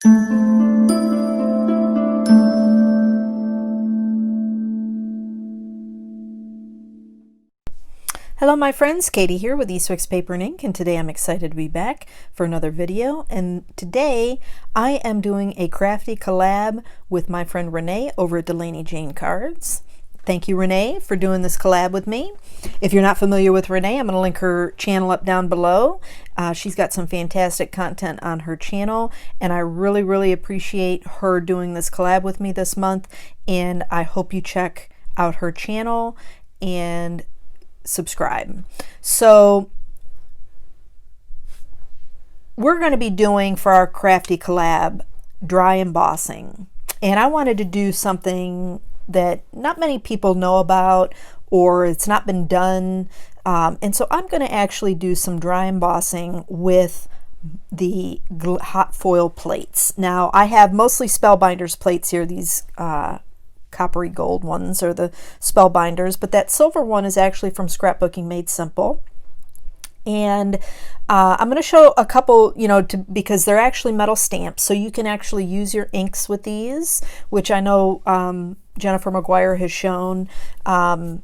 Hello my friends, Katie here with Eastwick's Paper and Ink, and today I'm excited to be back for another video. And today I am doing a crafty collab with my friend Renee over at Delaney Jane Cards. Thank you, Renee, for doing this collab with me. If you're not familiar with Renee, I'm going to link her channel up down below. She's got some fantastic content on her channel, and I really appreciate her doing this collab with me this month, and I hope you check out her channel and subscribe. So we're going to be doing for our crafty collab dry embossing, and I wanted to do something that not many people know about, or it's not been done, and so I'm going to actually do some dry embossing with the hot foil plates. Now I have mostly Spellbinders plates here, these coppery gold ones are the Spellbinders, but that silver one is actually from Scrapbooking Made Simple. And I'm going to show a couple, because they're actually metal stamps, so you can actually use your inks with these, which I know Jennifer McGuire has shown. I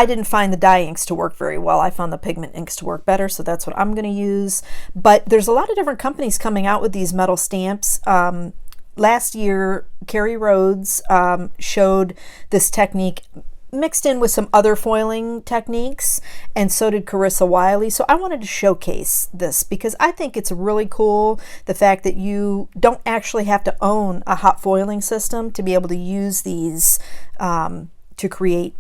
didn't find the dye inks to work very well. I found the pigment inks to work better, so that's what I'm going to use. But there's a lot of different companies coming out with these metal stamps. Last year, Carrie Rhodes showed this technique mixed in with some other foiling techniques, and so did Carissa Wiley. So I wanted to showcase this because I think it's really cool, the fact that you don't actually have to own a hot foiling system to be able to use these to create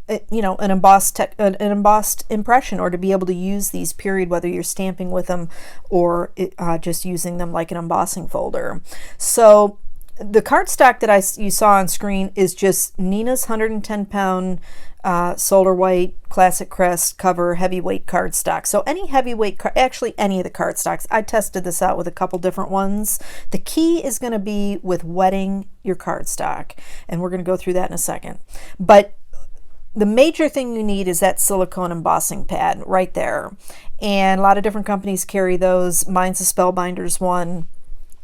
an embossed impression, or to be able to use these, period, whether you're stamping with them or just using them like an embossing folder. So the cardstock that you saw on screen is just Nina's 110-pound Solar White Classic Crest cover heavyweight cardstock. So any heavyweight, actually any of the cardstocks, I tested this out with a couple different ones. The key is going to be with wetting your cardstock, and we're going to go through that in a second. But the major thing you need is that silicone embossing pad right there. And a lot of different companies carry those. Mine's a Spellbinders one.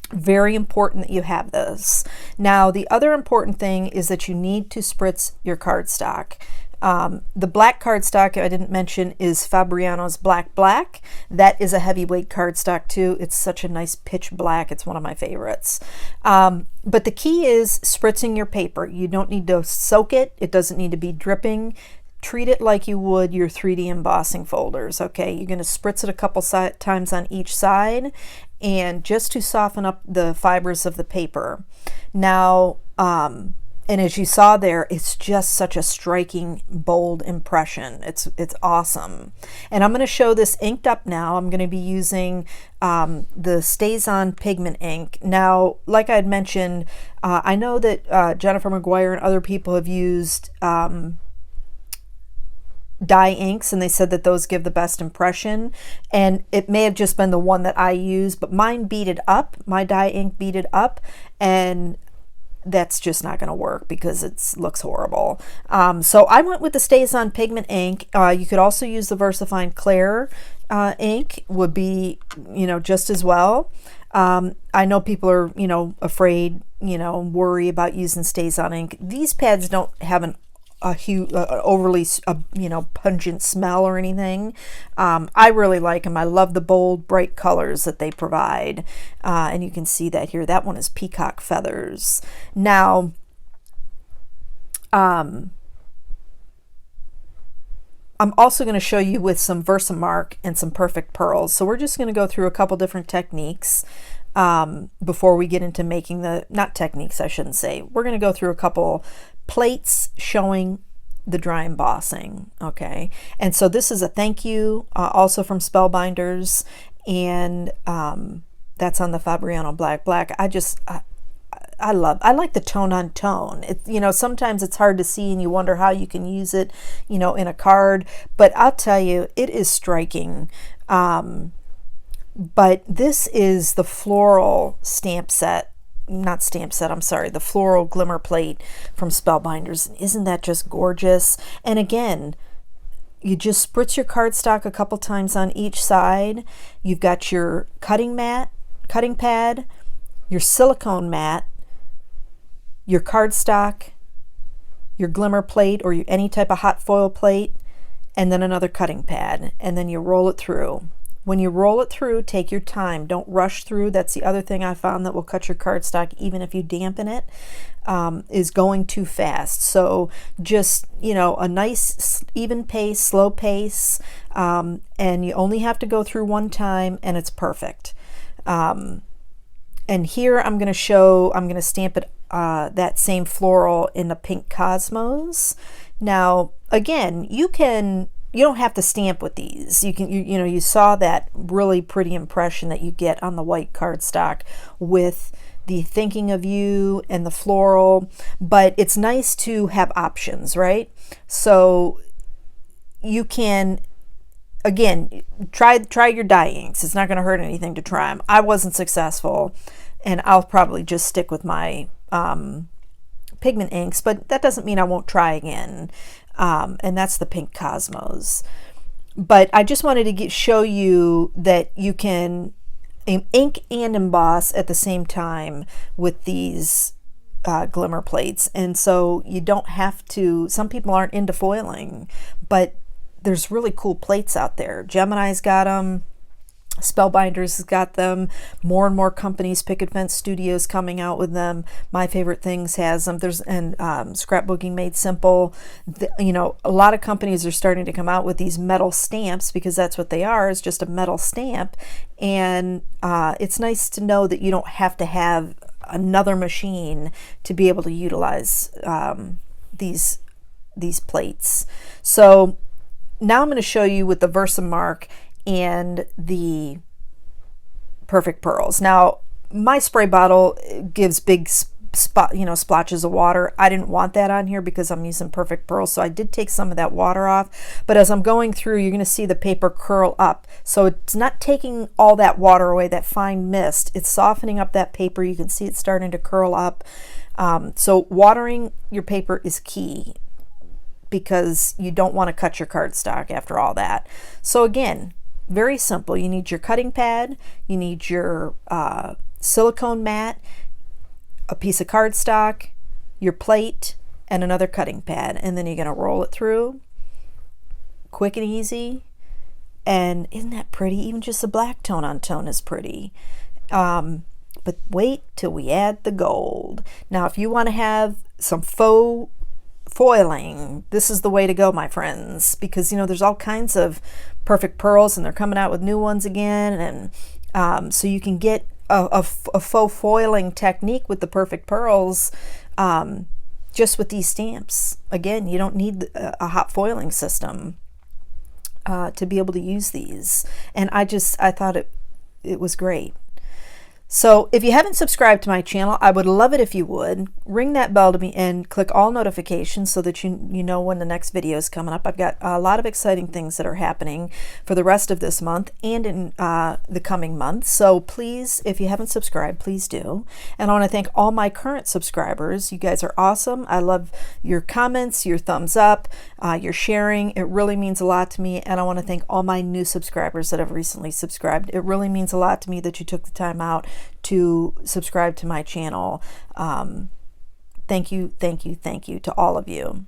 Very important that you have this. Now, the other important thing is that you need to spritz your cardstock. The black cardstock I didn't mention is Fabriano's Black. That is a heavyweight cardstock too. It's such a nice pitch black. It's one of my favorites. But the key is spritzing your paper. You don't need to soak it. It doesn't need to be dripping. Treat it like you would your 3D embossing folders. Okay, you're going to spritz it a couple times on each side, and just to soften up the fibers of the paper. Now, and as you saw there, it's just such a striking, bold impression. It's awesome. And I'm going to show this inked up now. I'm going to be using the Stazon Pigment Ink. Now, like I had mentioned, I know that Jennifer McGuire and other people have used dye inks, and they said that those give the best impression, and it may have just been the one that I use, but mine beat it up. My dye ink beat it up, and that's just not going to work because it looks horrible. So I went with the Stazon Pigment Ink. You could also use the VersaFine Clair ink, would be just as well. I know people are afraid, worry about using Stazon ink. These pads don't have a huge overly pungent smell or anything. I really like them. I love the bold bright colors that they provide, and you can see that here. That one is Peacock Feathers. Now I'm also going to show you with some Versamark and some Perfect Pearls. So we're just going to go through a couple different techniques before we get into making not techniques, I shouldn't say. We're going to go through a couple plates showing the dry embossing. Okay, and so this is a thank you, also from Spellbinders, and that's on the Fabriano Black. I like the tone on tone. Sometimes it's hard to see and you wonder how you can use it, in a card, but I'll tell you, it is striking. But this is the Floral stamp set, not stamp set, I'm sorry, the Floral Glimmer plate from Spellbinders. Isn't that just gorgeous? And again, you just spritz your cardstock a couple times on each side. You've got your cutting pad, your silicone mat, your cardstock, your Glimmer plate or any type of hot foil plate, and then another cutting pad, and then you roll it through. When you roll it through, take your time. Don't rush through. That's the other thing I found that will cut your cardstock, even if you dampen it, is going too fast. So just, you know, a nice even pace, slow pace, and you only have to go through one time, and it's perfect. And here I'm going to stamp it, that same floral in the pink Cosmos. Now, again, you don't have to stamp with these. You know, you saw that really pretty impression that you get on the white cardstock with the thinking of you and the floral, but it's nice to have options, right? So you can, again, try your dye inks. It's not going to hurt anything to try them. I wasn't successful, and I'll probably just stick with my pigment inks, but that doesn't mean I won't try again. And that's the pink Cosmos. But I just wanted to show you that you can ink and emboss at the same time with these Glimmer plates. And so you don't have to, some people aren't into foiling, but there's really cool plates out there. Gemini's got them. Spellbinders has got them. More and more companies, Picket Fence Studios coming out with them. My Favorite Things has them. There's Scrapbooking Made Simple. You know, a lot of companies are starting to come out with these metal stamps, because that's what they are, is just a metal stamp. And it's nice to know that you don't have to have another machine to be able to utilize these plates. So now I'm going to show you with the Versamark and the Perfect Pearls. Now, my spray bottle gives big splotches of water. I didn't want that on here because I'm using Perfect Pearls, so I did take some of that water off. But as I'm going through, you're going to see the paper curl up. So it's not taking all that water away, that fine mist. It's softening up that paper. You can see it starting to curl up. So watering your paper is key, because you don't want to cut your cardstock after all that. So again, very simple. You need your cutting pad, you need your silicone mat, a piece of cardstock, your plate, and another cutting pad. And then you're going to roll it through. Quick and easy. And isn't that pretty? Even just the black tone on tone is pretty. But wait till we add the gold. Now, if you want to have some faux foiling, this is the way to go, my friends, because, you know, there's all kinds of Perfect Pearls, and they're coming out with new ones again, and so you can get a faux foiling technique with the Perfect Pearls, just with these stamps. Again, you don't need a hot foiling system to be able to use these, and I thought it was great. So if you haven't subscribed to my channel, I would love it if you would. Ring that bell to me and click all notifications so that you know when the next video is coming up. I've got a lot of exciting things that are happening for the rest of this month and in the coming months. So please, if you haven't subscribed, please do. And I want to thank all my current subscribers. You guys are awesome. I love your comments, your thumbs up, your sharing. It really means a lot to me. And I want to thank all my new subscribers that have recently subscribed. It really means a lot to me that you took the time out to subscribe to my channel. Thank you, thank you, thank you to all of you.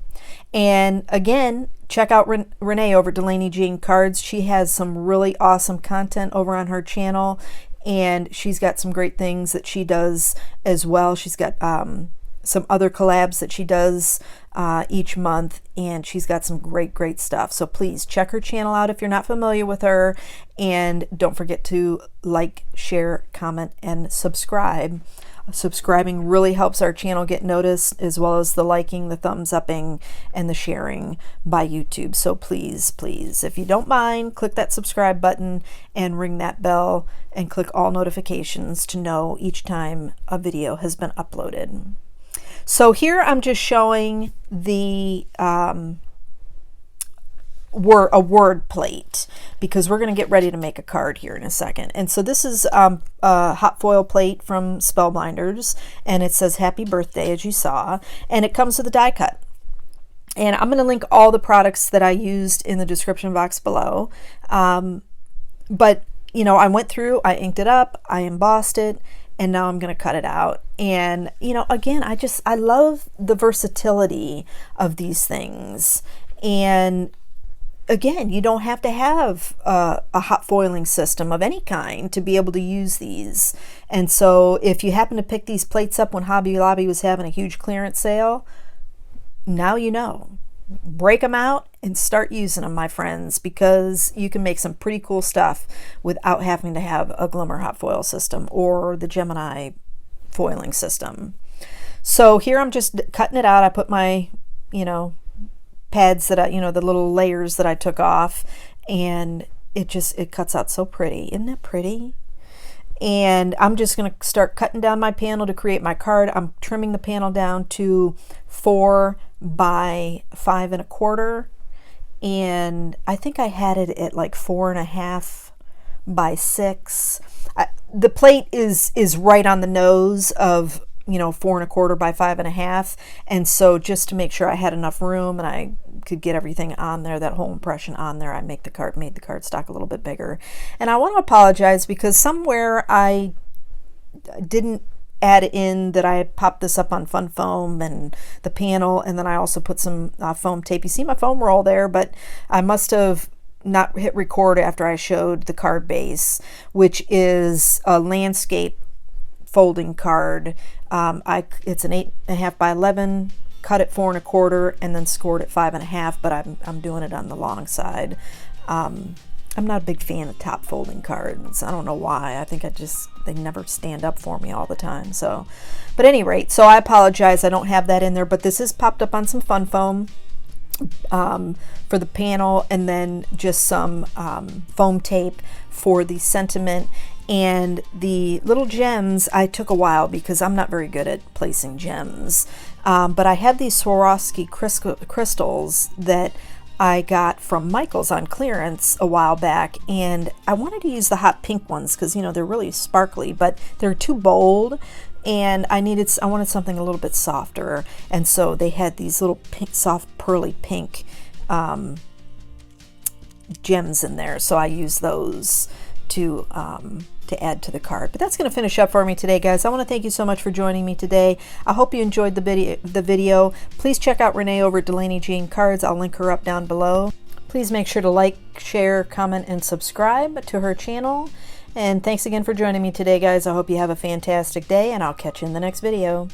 And again, check out Renee over at Delaney Jane Cards. She has some really awesome content over on her channel, and she's got some great things that she does as well. She's got some other collabs that she does each month, and she's got some great stuff. So please check her channel out if you're not familiar with her, and don't forget to like, share, comment, and subscribe. Subscribing really helps our channel get noticed, as well as the liking, the thumbs upping, and the sharing by YouTube. So please, if you don't mind, click that subscribe button and ring that bell and click all notifications to know each time a video has been uploaded. So here I'm just showing the word plate, because we're going to get ready to make a card here in a second. And so this is a hot foil plate from Spellbinders, and it says happy birthday, as you saw, and it comes with a die cut. And I'm going to link all the products that I used in the description box below. But, you know, I went through, I inked it up, I embossed it, and now I'm going to cut it out. And, you know, again, I love the versatility of these things. And again, you don't have to have a hot foiling system of any kind to be able to use these. And so if you happen to pick these plates up when Hobby Lobby was having a huge clearance sale, now you know. Break them out and start using them, my friends, because you can make some pretty cool stuff without having to have a Glimmer hot foil system or the Gemini foiling system. So here I'm just cutting it out. I put my, you know, pads that I, you know, the little layers that I took off, and it cuts out so pretty. Isn't that pretty? And I'm just going to start cutting down my panel to create my card. I'm trimming the panel down to 4 by 5 1/4, and I think I had it at like 4.5 by 6. The plate is right on the nose of, you know, 4 1/4 by 5.5, and so just to make sure I had enough room and I could get everything on there, that whole impression on there, I made the cardstock a little bit bigger. And I want to apologize because somewhere I didn't add in that I popped this up on Fun Foam and the panel, and then I also put some foam tape. You see my foam roll there, but I must have not hit record after I showed the card base, which is a landscape folding card. It's an 8.5 by 11, cut at 4 1/4, and then scored at 5.5, but I'm doing it on the long side. I'm not a big fan of top folding cards. I don't know why. I think they never stand up for me all the time. So, but at any rate, so I apologize. I don't have that in there, but this is popped up on some Fun Foam for the panel, and then just some foam tape for the sentiment. And the little gems, I took a while because I'm not very good at placing gems. But I have these Swarovski crystals that I got from Michael's on clearance a while back, and I wanted to use the hot pink ones because, you know, they're really sparkly, but they're too bold, and I wanted something a little bit softer. And so they had these little pink, soft pearly pink gems in there, so I used those to add to the card. But that's going to finish up for me today, guys. I want to thank you so much for joining me today. I hope you enjoyed the video. Please check out Renee over at Delaney Jane Cards. I'll link her up down below. Please make sure to like, share, comment, and subscribe to her channel. And thanks again for joining me today, guys. I hope you have a fantastic day, and I'll catch you in the next video.